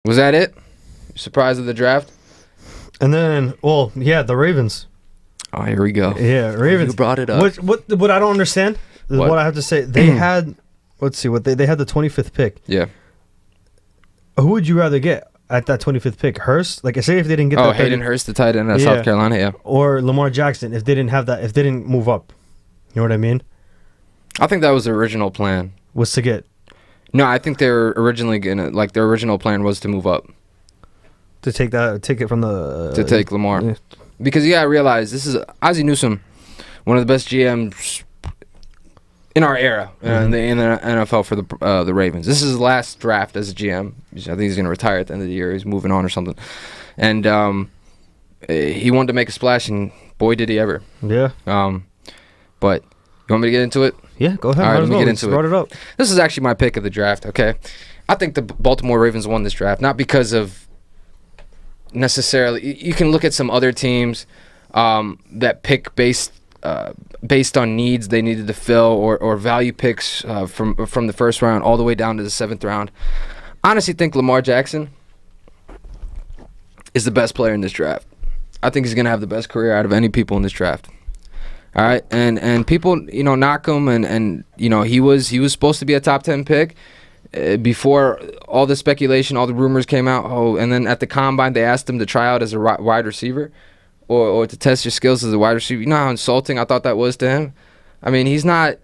Was that it? Surprise of the draft? And then, the Ravens. Oh, here we go. Yeah, Ravens. You brought it up. What I don't understand is what I have to say. They had, let's see, they had the 25th pick. Yeah. Who would you rather get at that 25th pick? Hurst? Like, say if they didn't get that. Hayden Hurst, the tight end at South Carolina, yeah. Or Lamar Jackson if they didn't have that, if they didn't move up. You know what I mean? I think that was the original plan. Was to get. No, I think they were originally gonna, like, their original plan was to move up. To take it from the... to take Lamar. Yeah. Because I realize this is Ozzie Newsome, one of the best GMs in our era in the NFL for the Ravens. This is his last draft as a GM. I think he's going to retire at the end of the year. He's moving on or something. And he wanted to make a splash, and boy, did he ever. Yeah. But you want me to get into it? Yeah, go ahead. All right, let me get into it. Brought it up. This is actually my pick of the draft, okay? I think the Baltimore Ravens won this draft, not because of necessarily. You can look at some other teams that pick based on needs they needed to fill, or value picks from the first round all the way down to the 7th round. I honestly think Lamar Jackson is the best player in this draft. I think he's going to have the best career out of any people in this draft. All right, and people, knock him, and he was supposed to be a top 10 pick before all the speculation, all the rumors came out. And then at the combine they asked him to try out as a wide receiver, or to test your skills as a wide receiver. You know how insulting I thought that was to him. I mean, he's not.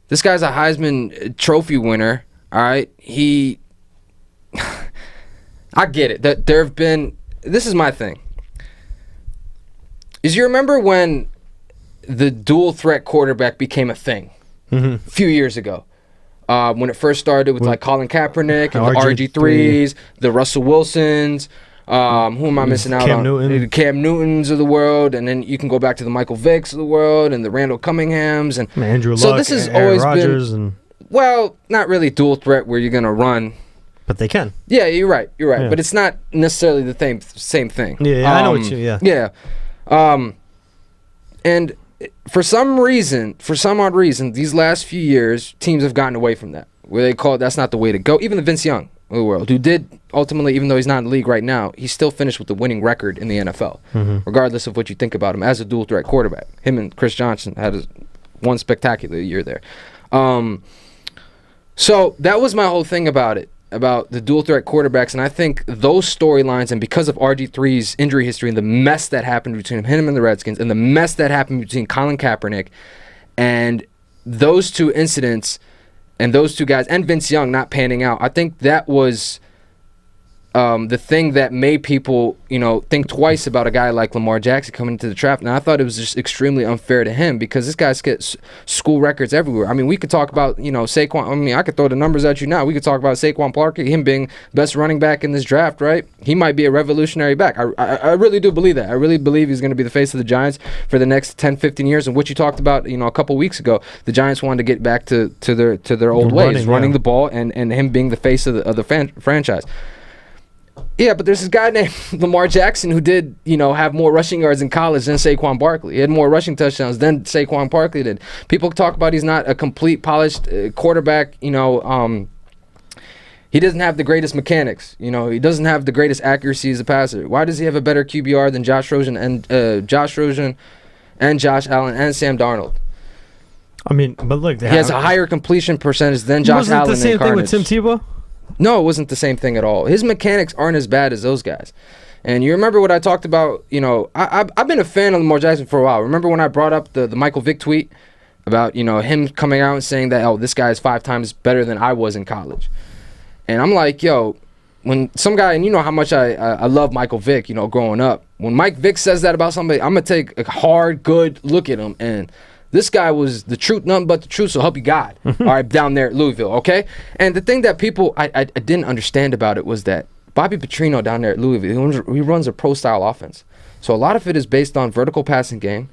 This guy's a Heisman Trophy winner. All right, I get it. That there have been. This is my thing. You remember when the dual threat quarterback became a thing a few years ago, when it first started with like Colin Kaepernick and the RG3s, the Russell Wilsons, who am I missing out on? The Cam Newtons of the world, and then you can go back to the Michael Vicks of the world and the Randall Cunninghams and Andrew Luck. So this has always been not really dual threat where you're gonna run. But they can. Yeah, you're right. Yeah. But it's not necessarily the same thing. Yeah, I know what you. Yeah. And for some odd reason, these last few years, teams have gotten away from that, where they call it that's not the way to go. Even the Vince Young of the world, who did ultimately, even though he's not in the league right now, he still finished with the winning record in the NFL, regardless of what you think about him as a dual threat quarterback. Him and Chris Johnson had one spectacular year there. So that was my whole thing about it, about the dual threat quarterbacks, and I think those storylines, and because of RG3's injury history and the mess that happened between him and the Redskins, and the mess that happened between Colin Kaepernick, and those two incidents, and those two guys, and Vince Young not panning out, I think that was the thing that made people, think twice about a guy like Lamar Jackson coming into the draft. And I thought it was just extremely unfair to him, because this guy's gets school records everywhere. I mean, we could talk about, Saquon. I mean, I could throw the numbers at you now. We could talk about Saquon Barkley, him being best running back in this draft, right? He might be a revolutionary back. I really do believe that. I really believe he's going to be the face of the Giants for the next 10, 15 years. And what you talked about, a couple weeks ago, the Giants wanted to get back to their old ways, running the ball, and him being the face of the franchise. Yeah, but there's this guy named Lamar Jackson who did, have more rushing yards in college than Saquon Barkley. He had more rushing touchdowns than Saquon Barkley did. People talk about he's not a complete polished quarterback. He doesn't have the greatest mechanics. He doesn't have the greatest accuracy as a passer. Why does he have a better QBR than Josh Rosen and Josh Allen and Sam Darnold? I mean, but look, he has a higher completion percentage than Josh Allen. Wasn't the same thing with Tim Tebow? No, it wasn't the same thing at all. His mechanics aren't as bad as those guys. And you remember what I talked about, I've been a fan of Lamar Jackson for a while. Remember when I brought up the Michael Vick tweet about, him coming out and saying that, this guy is 5 times better than I was in college. And I'm like, when some guy, and you know how much I love Michael Vick, growing up. When Mike Vick says that about somebody, I'm going to take a hard, good look at him. And this guy was the truth, nothing but the truth, so help you God. All right, down there at Louisville, okay? And the thing that people, I didn't understand about it was that Bobby Petrino down there at Louisville, he runs a pro-style offense. So a lot of it is based on vertical passing game,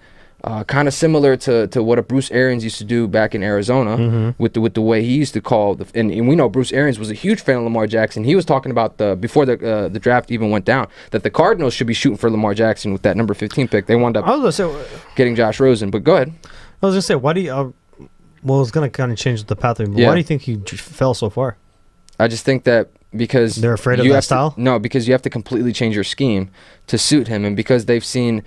kind of similar to what a Bruce Arians used to do back in Arizona with the way he used to call. And we know Bruce Arians was a huge fan of Lamar Jackson. He was talking about, before the draft even went down, that the Cardinals should be shooting for Lamar Jackson with that number 15 pick. They wound up getting Josh Rosen, but go ahead. I was going to say, why do you... it's going to kind of change the pathway, but why do you think he fell so far? I just think that, because they're afraid of that style. No, because you have to completely change your scheme to suit him, and because they've seen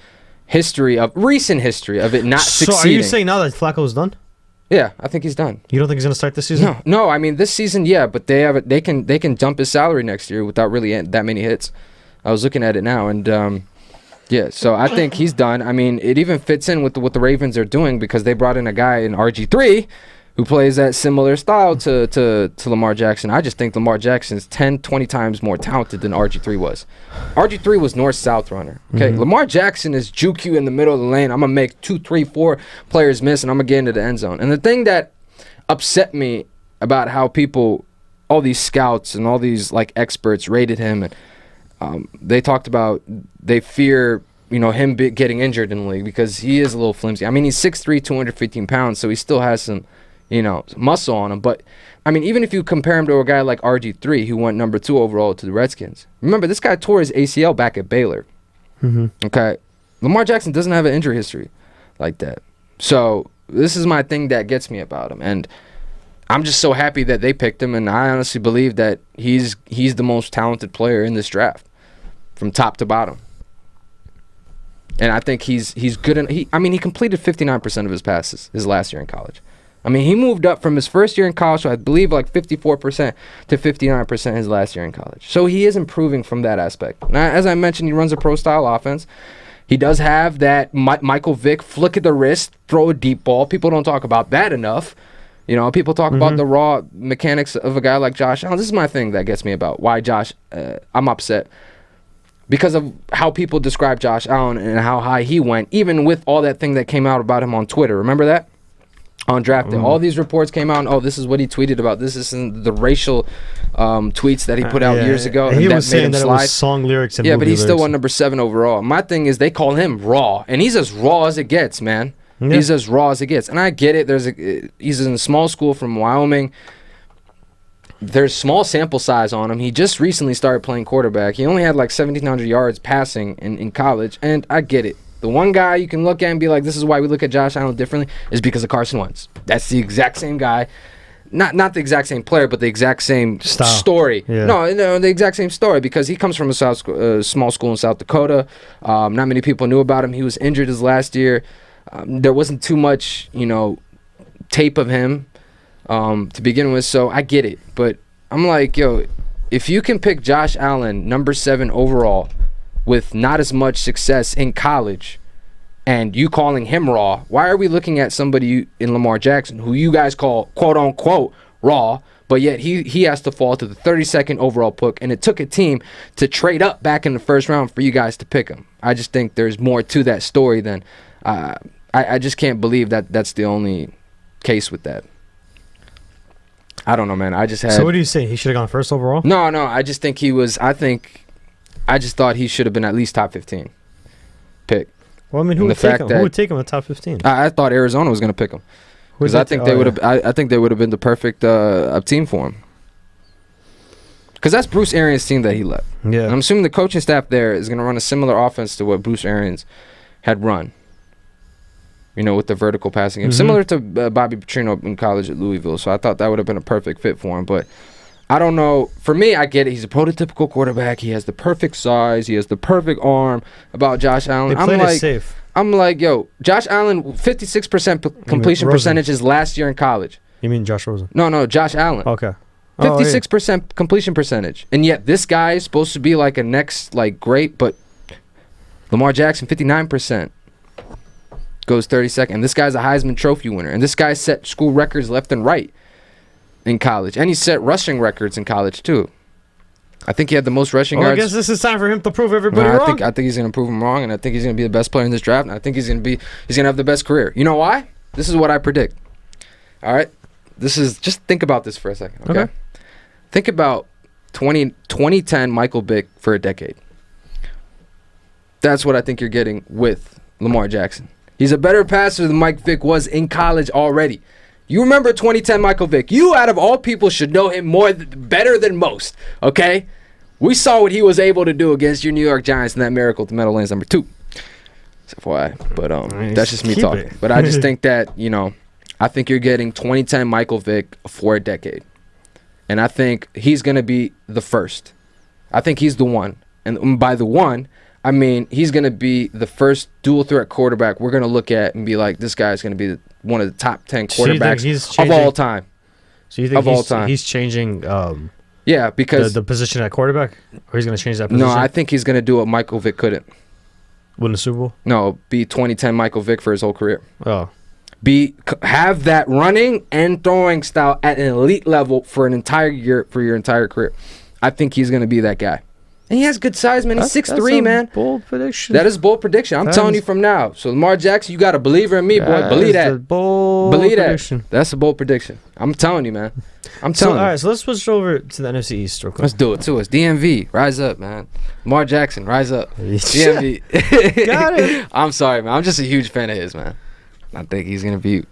recent history of it not succeeding. So are you saying now that Flacco's done? Yeah, I think he's done. You don't think he's going to start this season? No. I mean, this season, yeah, but they can dump his salary next year without really that many hits. I was looking at it now, and yeah, so I think he's done. I mean, it even fits in with what the Ravens are doing because they brought in a guy in RG3 who plays that similar style to Lamar Jackson. I just think Lamar Jackson is 10, 20 times more talented than RG3 was. RG3 was north-south runner. Okay, Lamar Jackson is juke you in the middle of the lane. I'm going to make 2, 3, 4 players miss, and I'm going to get into the end zone. And the thing that upset me about how people, all these scouts and all these like experts rated him, and they talked about they fear him getting injured in the league because he is a little flimsy. I mean, he's 6'3", 215 pounds, so he still has some muscle on him. But, I mean, even if you compare him to a guy like RG3, who went number 2 overall to the Redskins. Remember, this guy tore his ACL back at Baylor. Okay? Lamar Jackson doesn't have an injury history like that. So, this is my thing that gets me about him. And I'm just so happy that they picked him, and I honestly believe that he's the most talented player in this draft from top to bottom. And I think he's good. He completed 59% of his passes his last year in college. I mean, he moved up from his first year in college, so I believe like 54% to 59% his last year in college. So he is improving from that aspect. Now, as I mentioned, he runs a pro-style offense. He does have that Michael Vick flick of the wrist, throw a deep ball. People don't talk about that enough. People talk about the raw mechanics of a guy like Josh Allen. This is my thing that gets me about why I'm upset. Because of how people describe Josh Allen and how high he went, even with all that thing that came out about him on Twitter. Remember that? On draft day. All these reports came out, and this is what he tweeted about. This is the racial tweets that he put out years ago. And he that was saying that it was song lyrics and but he still lyrics. won number 7 overall. My thing is they call him raw, and he's as raw as it gets, man. Yeah. He's as raw as it gets. And I get it. He's in a small school from Wyoming. There's small sample size on him. He just recently started playing quarterback. He only had like 1,700 yards passing in college, and I get it. The one guy you can look at and be like, this is why we look at Josh Allen differently, is because of Carson Wentz. That's the exact same guy. Not the exact same player, but the exact same story. Yeah. No, the exact same story because he comes from a small school in South Dakota. Not many people knew about him. He was injured his last year. There wasn't too much, tape of him to begin with, so I get it. But I'm like, if you can pick Josh Allen, number 7 overall, with not as much success in college, and you calling him raw, why are we looking at somebody in Lamar Jackson, who you guys call quote-unquote raw, but yet he has to fall to the 32nd overall pick, and it took a team to trade up back in the first round for you guys to pick him? I just think there's more to that story than I just can't believe that that's the only case with that. I don't know, man. So what do you say? He should have gone first overall? No. I just think I just thought he should have been at least top 15 pick. Well, I mean, who would take him in the top 15? I thought Arizona was going to pick him because I think they would have. I think they would have been the perfect team for him. Because that's Bruce Arians' team that he left. Yeah, and I'm assuming the coaching staff there is going to run a similar offense to what Bruce Arians had run. With the vertical passing game, similar to Bobby Petrino in college at Louisville. So I thought that would have been a perfect fit for him. But I don't know. For me, I get it. He's a prototypical quarterback. He has the perfect size. He has the perfect arm. About Josh Allen, they played it safe. I'm like, Josh Allen, 56% completion percentage his last year in college. You mean Josh Rosen? No, Josh Allen. Okay. 56% completion percentage. And yet this guy is supposed to be like a next great, but Lamar Jackson, 59%. Goes 32nd. And this guy's a Heisman Trophy winner. And this guy set school records left and right in college. And he set rushing records in college, too. I think he had the most rushing yards. I guess this is time for him to prove everybody wrong. I think he's going to prove him wrong, and I think he's going to be the best player in this draft, and I think he's going to have the best career. You know why? This is what I predict. All right? Just think about this for a second, okay? Think about 2010 Michael Vick for a decade. That's what I think you're getting with Lamar Jackson. He's a better passer than Mike Vick was in college already. You remember 2010 Michael Vick. You, out of all people, should know him better than most, okay? We saw what he was able to do against your New York Giants in that miracle to Meadowlands number 2. FYI. But that's just me talking. But I just think that, I think you're getting 2010 Michael Vick for a decade. And I think he's going to be the first. I think he's the one. And by the one, I mean he's going to be the first dual threat quarterback we're going to look at and be like, this guy's going to be one of the top 10 quarterbacks of all time. So you think he's changing yeah, because the position at quarterback? Or he's going to change that position? No, I think he's going to do what Michael Vick couldn't. Win the Super Bowl? No, be 2010 Michael Vick for his whole career. Oh. Have that running and throwing style at an elite level for an entire year, for your entire career. I think he's going to be that guy. And he has good size, man. He's 6'3", man. Bold prediction. That is bold prediction. I'm telling you from now. So Lamar Jackson, you got to believe in me, boy. Believe that. Believe that. That's a bold prediction. I'm telling you, man. I'm telling you. All right, so let's switch over to the NFC East real quick. Let's do it to us. DMV, rise up, man. Lamar Jackson, rise up. DMV. Got it. I'm sorry, man. I'm just a huge fan of his, man. I think he's going to be...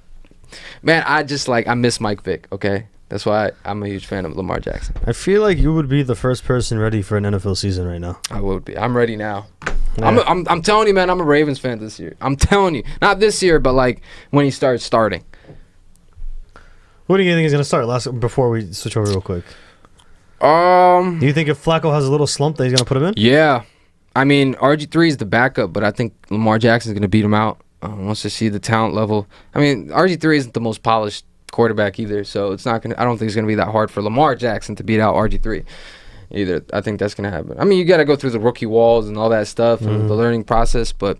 Man, I miss Mike Vick, okay? That's why I'm a huge fan of Lamar Jackson. I feel like you would be the first person ready for an NFL season right now. I would be. I'm ready now. Yeah. I'm telling you, man, I'm a Ravens fan this year. I'm telling you. Not this year, but like when he starts starting. What do you think he's going to start before we switch over real quick? Do you think if Flacco has a little slump that he's going to put him in? Yeah. I mean, RG3 is the backup, but I think Lamar Jackson's going to beat him out. Wants to see the talent level. I mean, RG3 isn't the most polished quarterback either, so it's not gonna. I don't think it's gonna be that hard for Lamar Jackson to beat out RG3 either. I think that's gonna happen. I mean, you got to go through the rookie walls and all that stuff and the learning process, but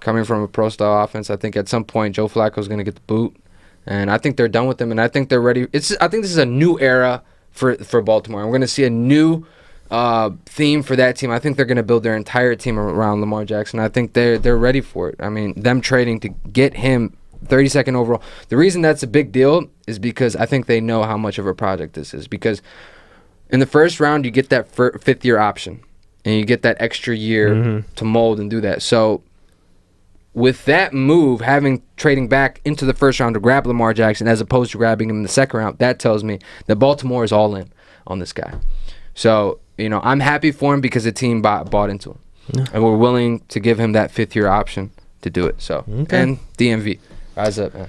coming from a pro style offense, I think at some point Joe Flacco's gonna get the boot, and I think they're done with him, and I think they're ready. I think this is a new era for Baltimore. We're gonna see a new theme for that team. I think they're going to build their entire team around Lamar Jackson. I think they're ready for it. I mean, them trading to get him 32nd overall. The reason that's a big deal is because I think they know how much of a project this is. Because in the first round, you get that fifth-year option, and you get that extra year to mold and do that. So with that move, trading back into the first round to grab Lamar Jackson as opposed to grabbing him in the second round, that tells me that Baltimore is all in on this guy. So, I'm happy for him because the team bought into him. Yeah. And we're willing to give him that fifth-year option to do it. So, and DMV. Rise up, man.